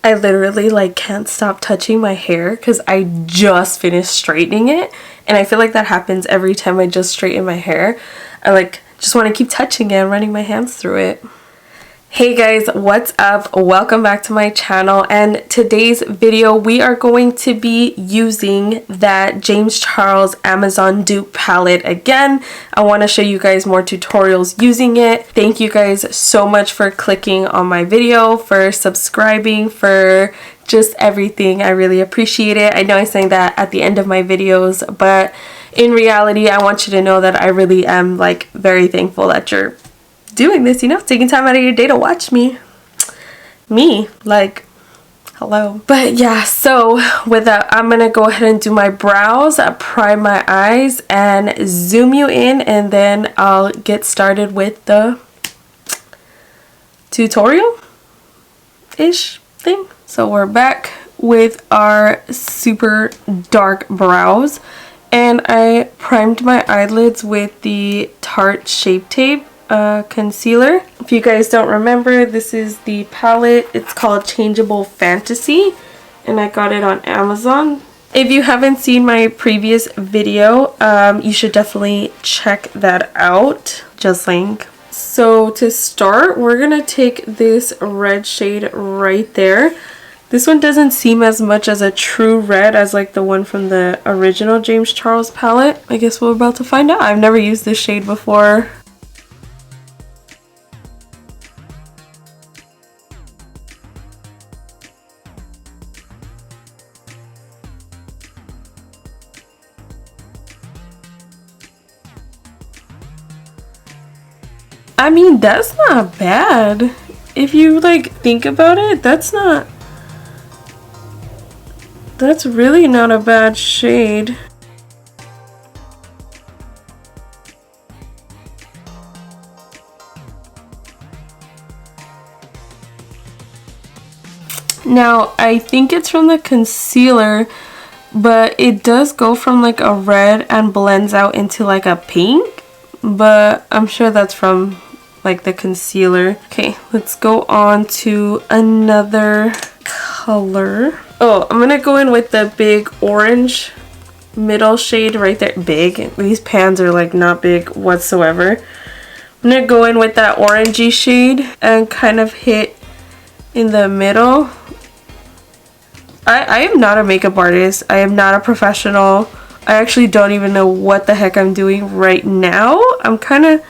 I literally like can't stop touching my hair because I just finished straightening it, and I feel like that happens every time I just straighten my hair. I like just want to keep touching it and running my hands through it. Hey guys, what's up? Welcome back to my channel, and today's video we are going to be using that James Charles Amazon dupe palette again. I want to show you guys more tutorials using it. Thank you guys so much for clicking on my video, for subscribing, for just everything. I really appreciate it. I know I'm saying that at the end of my videos, but in reality I want you to know that I really am like very thankful that you're doing this, you know, taking time out of your day to watch me, like, hello. But yeah, so with that, I'm gonna go ahead and do my brows, prime my eyes, and zoom you in, and then I'll get started with the tutorial-ish thing. So we're back with our super dark brows, and I primed my eyelids with the Tarte Shape Tape concealer. If you guys don't remember, this is the palette. It's called Changeable Fantasy, and I got it on Amazon. If you haven't seen my previous video, you should definitely check that out. Just link. So to start, we're gonna take this red shade right there. This one doesn't seem as much as a true red as like the one from the original James Charles palette. I guess we're about to find out. I've never used this shade before. I mean, that's not bad. If you like think about it, that's really not a bad shade. Now, I think it's from the concealer, but it does go from like a red and blends out into like a pink, but I'm sure that's from like the concealer. Okay, let's go on to another color. Oh, I'm gonna go in with the big orange middle shade right there. Big. These pans are like not big whatsoever. I'm gonna go in with that orangey shade and kind of hit in the middle. I am not a makeup artist. I am not a professional. I actually don't even know what the heck I'm doing right now. I'm kind of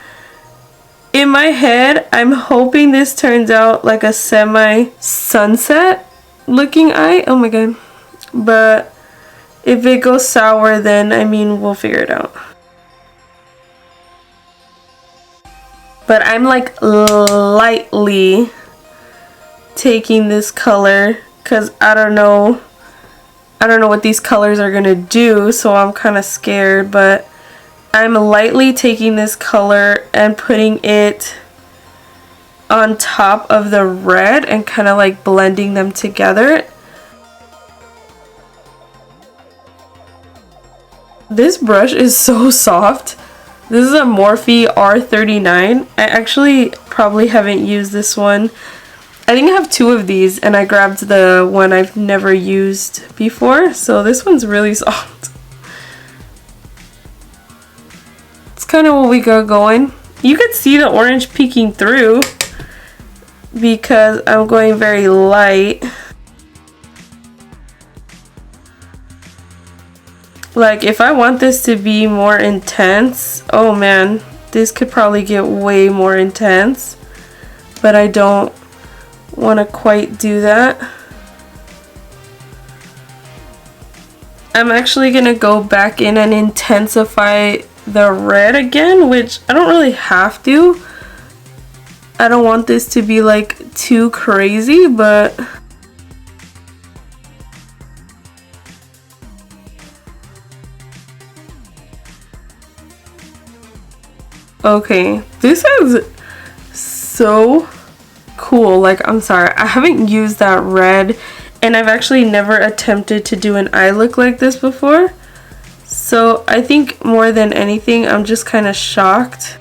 in my head, I'm hoping this turns out like a semi-sunset looking eye. Oh my god. But if it goes sour, then I mean, we'll figure it out. But I'm like lightly taking this color because I don't know what these colors are gonna do, so I'm kind of scared, but I'm lightly taking this color and putting it on top of the red and kind of like blending them together. This brush is so soft. This is a Morphe R39. I actually probably haven't used this one. I think I have two of these, and I grabbed the one I've never used before, so this one's really soft. Kind of what we got going. You could see the orange peeking through because I'm going very light. Like if I want this to be more intense, oh man, this could probably get way more intense, but I don't want to quite do that. I'm actually gonna go back in and intensify the red again, which I don't really have to. I don't want this to be like too crazy, but okay, this is so cool. Like, I'm sorry, I haven't used that red, and I've actually never attempted to do an eye look like this before. So I think more than anything, I'm just kind of shocked.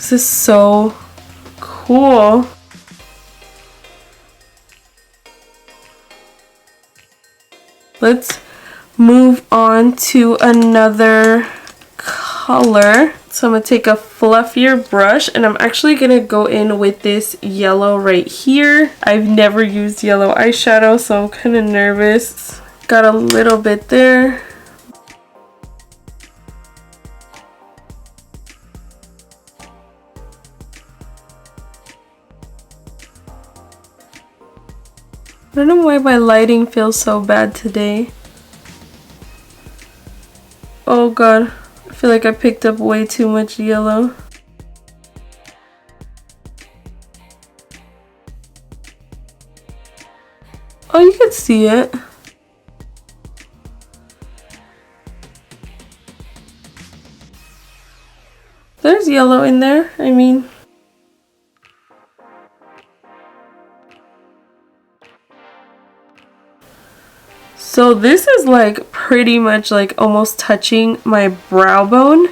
This is so cool. Let's move on to another color. So I'm going to take a fluffier brush and I'm actually going to go in with this yellow right here. I've never used yellow eyeshadow, so I'm kind of nervous. Got a little bit there. I don't know why my lighting feels so bad today. Oh god. I feel like I picked up way too much yellow. Oh, you can see it. There's yellow in there, I mean. So this is like pretty much like almost touching my brow bone,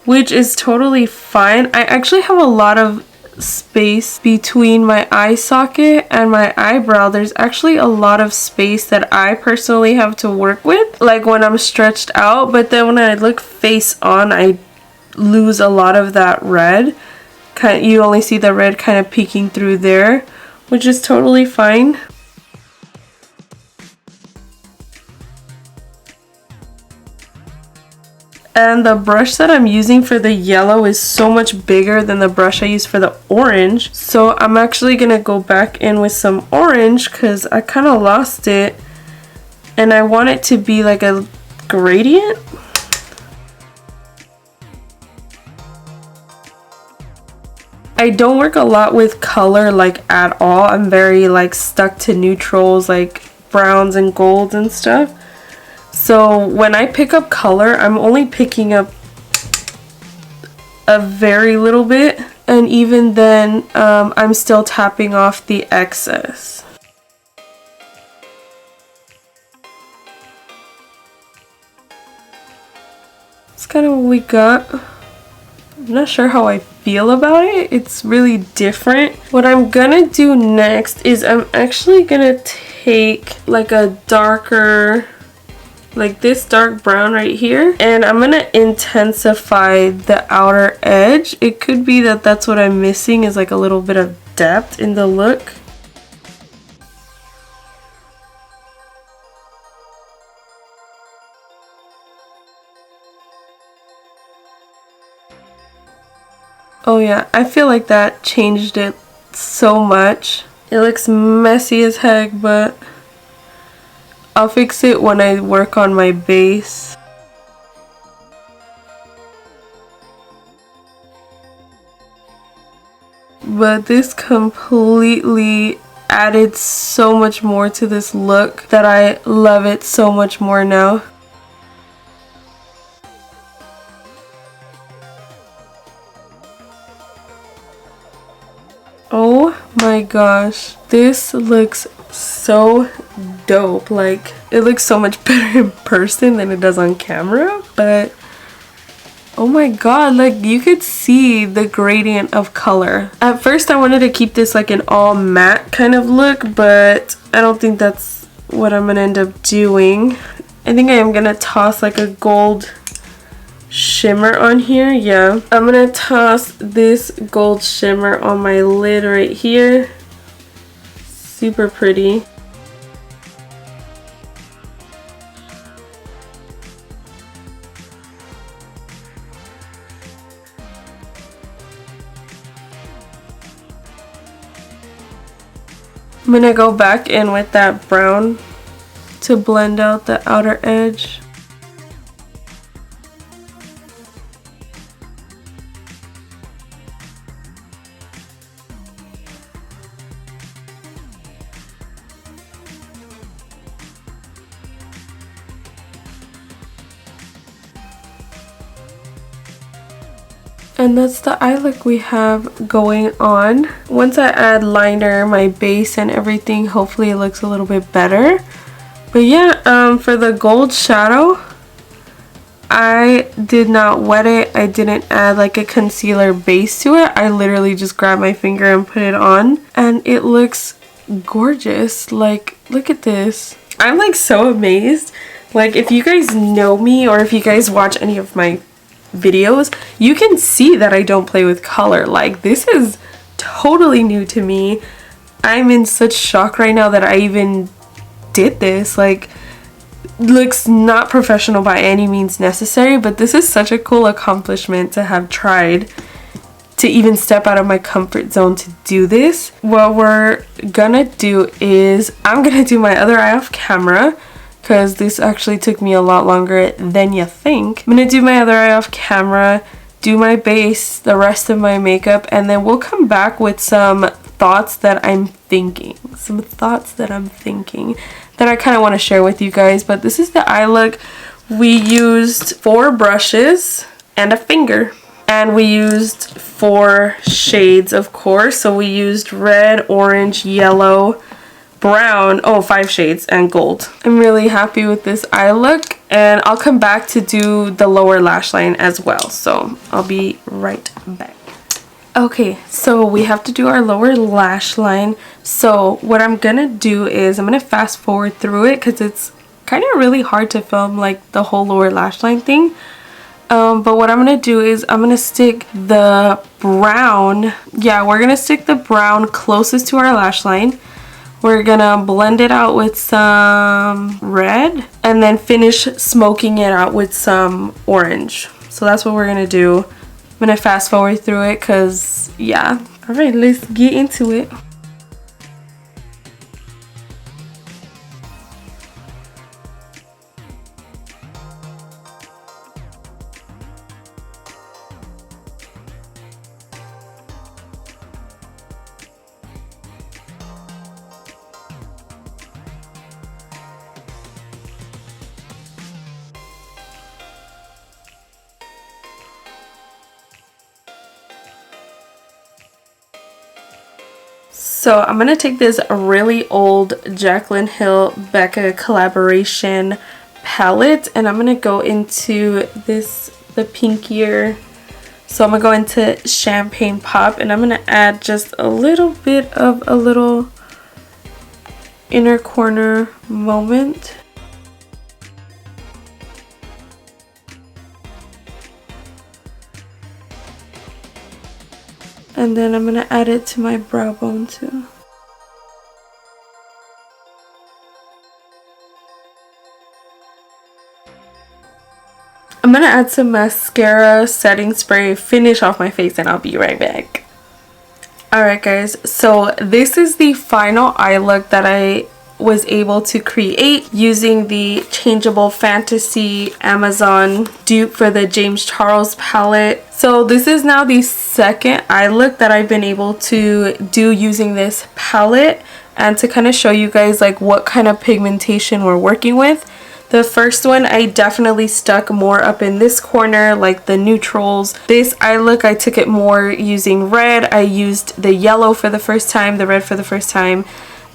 which is totally fine. I actually have a lot of space between my eye socket and my eyebrow. There's actually a lot of space that I personally have to work with, like when I'm stretched out, but then when I look face on, I lose a lot of that red. You only see the red kind of peeking through there, which is totally fine. And the brush that I'm using for the yellow is so much bigger than the brush I use for the orange. So I'm actually going to go back in with some orange because I kind of lost it. And I want it to be like a gradient. I don't work a lot with color like at all. I'm very like stuck to neutrals like browns and golds and stuff. So when I pick up color, I'm only picking up a very little bit, and even then I'm still tapping off the excess. That's kind of what we got. I'm not sure how I feel about it. It's really different. What I'm gonna do next is I'm actually gonna take like a darker, like this dark brown right here, and I'm gonna intensify the outer edge. It could be that that's what I'm missing, is like a little bit of depth in the look. Oh yeah, I feel like that changed it so much. It looks messy as heck, but I'll fix it when I work on my base. But this completely added so much more to this look that I love it so much more now. Oh my gosh, this looks so dope. Like, it looks so much better in person than it does on camera, but oh my god, like you could see the gradient of color. At first I wanted to keep this like an all matte kind of look, but I don't think that's what I'm gonna end up doing. I think I am gonna toss like a gold shimmer on here. Yeah, I'm gonna toss this gold shimmer on my lid right here. Super pretty. I'm gonna go back in with that brown to blend out the outer edge. And that's the eye look we have going on. Once I add liner, my base and everything, hopefully it looks a little bit better. But yeah, for the gold shadow, I did not wet it. I didn't add like a concealer base to it. I literally just grabbed my finger and put it on. And it looks gorgeous. Like, look at this. I'm like so amazed. Like, if you guys know me or if you guys watch any of my videos, you can see that I don't play with color. Like, this is totally new to me. I'm in such shock right now that I even did this. Like, looks not professional by any means necessary, but this is such a cool accomplishment to have tried to even step out of my comfort zone to do this. What we're gonna do is I'm gonna do my other eye off camera, because this actually took me a lot longer than you think. I'm gonna do my other eye off camera, do my base, the rest of my makeup, and then we'll come back with some thoughts that I'm thinking. That I kind of want to share with you guys. But this is the eye look. We used 4 brushes and a finger. And we used 4 shades, of course. So we used red, orange, yellow, brown, 5 shades, and gold. I'm really happy with this eye look. And I'll come back to do the lower lash line as well. So I'll be right back. Okay, so we have to do our lower lash line. So what I'm gonna do is I'm gonna fast forward through it because it's kind of really hard to film like the whole lower lash line thing. But what I'm gonna do is I'm gonna stick the brown. Yeah, we're gonna stick the brown closest to our lash line. We're gonna blend it out with some red and then finish smoking it out with some orange. So that's what we're gonna do. I'm gonna fast forward through it because, yeah. All right, let's get into it. So I'm going to take this really old Jaclyn Hill Becca collaboration palette and I'm going to go into the pinkier. So I'm going to go into Champagne Pop and I'm going to add just a little bit of a little inner corner moment. And then I'm going to add it to my brow bone too. I'm going to add some mascara, setting spray, finish off my face, and I'll be right back. Alright guys, so this is the final eye look that I was able to create using the Changeable Fantasy Amazon dupe for the James Charles palette. So this is now the second eye look that I've been able to do using this palette, and to kind of show you guys like what kind of pigmentation we're working with. The first one I definitely stuck more up in this corner, like the neutrals. This eye look I took it more using red. I used the yellow for the first time, the red for the first time.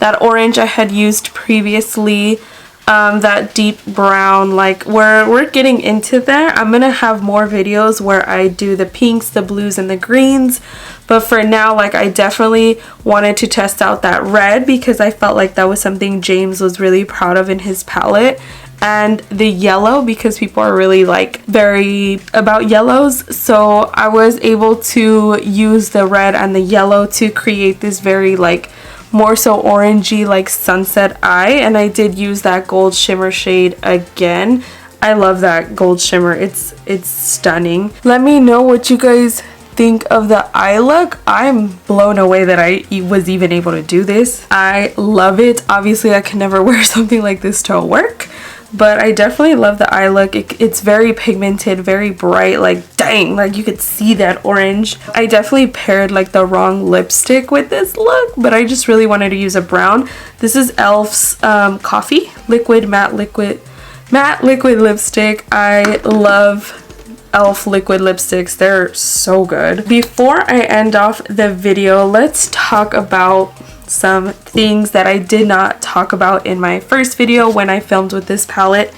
That orange I had used previously, that deep brown, like we're getting into that. I'm gonna have more videos where I do the pinks, the blues, and the greens. But for now, like I definitely wanted to test out that red because I felt like that was something James was really proud of in his palette. And the yellow because people are really like very about yellows. So I was able to use the red and the yellow to create this very like more so orangey like sunset eye, and I did use that gold shimmer shade again. I love that gold shimmer. It's stunning. Let me know what you guys think of the eye look. I'm blown away that I was even able to do this. I love it. Obviously I can never wear something like this to work, but I definitely love the eye look. It's very pigmented, very bright, like dang, like you could see that orange. I definitely paired like the wrong lipstick with this look, but I just really wanted to use a brown. This is e.l.f.'s Coffee Liquid Matte Liquid Lipstick. I love e.l.f. liquid lipsticks. They're so good. Before I end off the video, let's talk about some things that I did not talk about in my first video when I filmed with this palette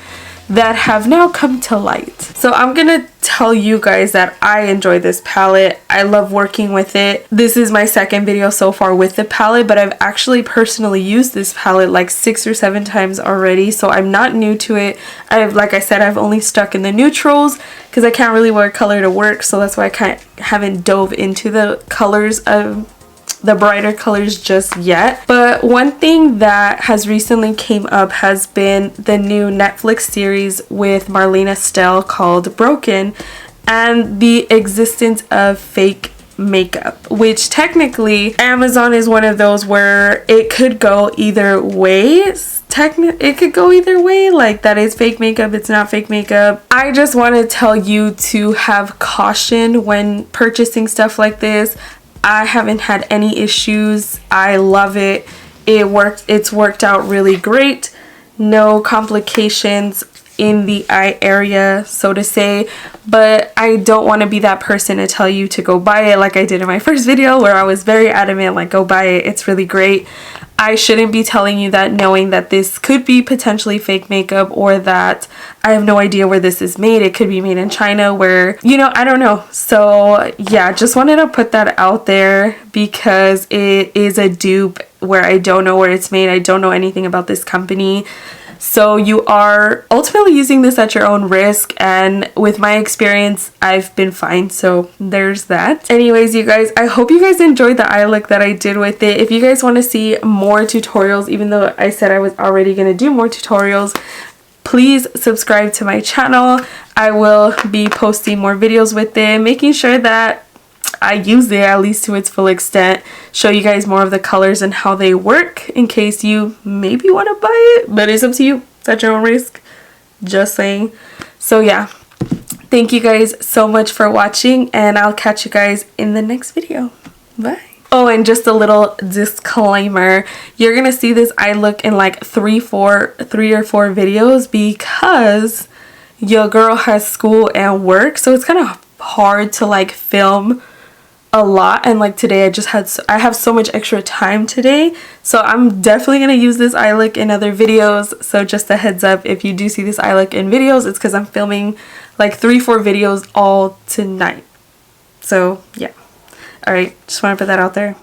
that have now come to light. So I'm gonna tell you guys that I enjoy this palette. I love working with it. This is my second video so far with the palette, but I've actually personally used this palette like 6 or 7 times already, so I'm not new to it. Like I said, I've only stuck in the neutrals because I can't really wear color to work, so that's why I haven't dove into the colors of the brighter colors just yet. But one thing that has recently came up has been the new Netflix series with Marlena Stell called Broken, and the existence of fake makeup, which technically Amazon is one of those where it could go either way. It could go either way, like that is fake makeup, it's not fake makeup. I just want to tell you to have caution when purchasing stuff like this. I haven't had any issues. I love it. It's worked out really great. No complications in the eye area, so to say, but I don't want to be that person to tell you to go buy it like I did in my first video where I was very adamant, like, go buy it, it's really great. I shouldn't be telling you that knowing that this could be potentially fake makeup, or that I have no idea where this is made. It could be made in China where, you know, I don't know. So yeah, just wanted to put that out there because it is a dupe where I don't know where it's made. I don't know anything about this company. So you are ultimately using this at your own risk, and with my experience, I've been fine, so there's that. Anyways, you guys, I hope you guys enjoyed the eye look that I did with it. If you guys want to see more tutorials, even though I said I was already going to do more tutorials, please subscribe to my channel. I will be posting more videos with it, making sure that I use it at least to its full extent, show you guys more of the colors and how they work in case you maybe want to buy it, but it's up to you. It's at your own risk, just saying. So yeah, thank you guys so much for watching, and I'll catch you guys in the next video. Bye. Oh, and just a little disclaimer, you're gonna see this eye look in like 3 or 4 videos because your girl has school and work, so it's kind of hard to like film a lot, and like today I have so much extra time today, so I'm definitely gonna use this eye look in other videos. So just a heads up, if you do see this eye look in videos, it's because I'm filming like 3 or 4 videos all tonight. So yeah, all right, just want to put that out there.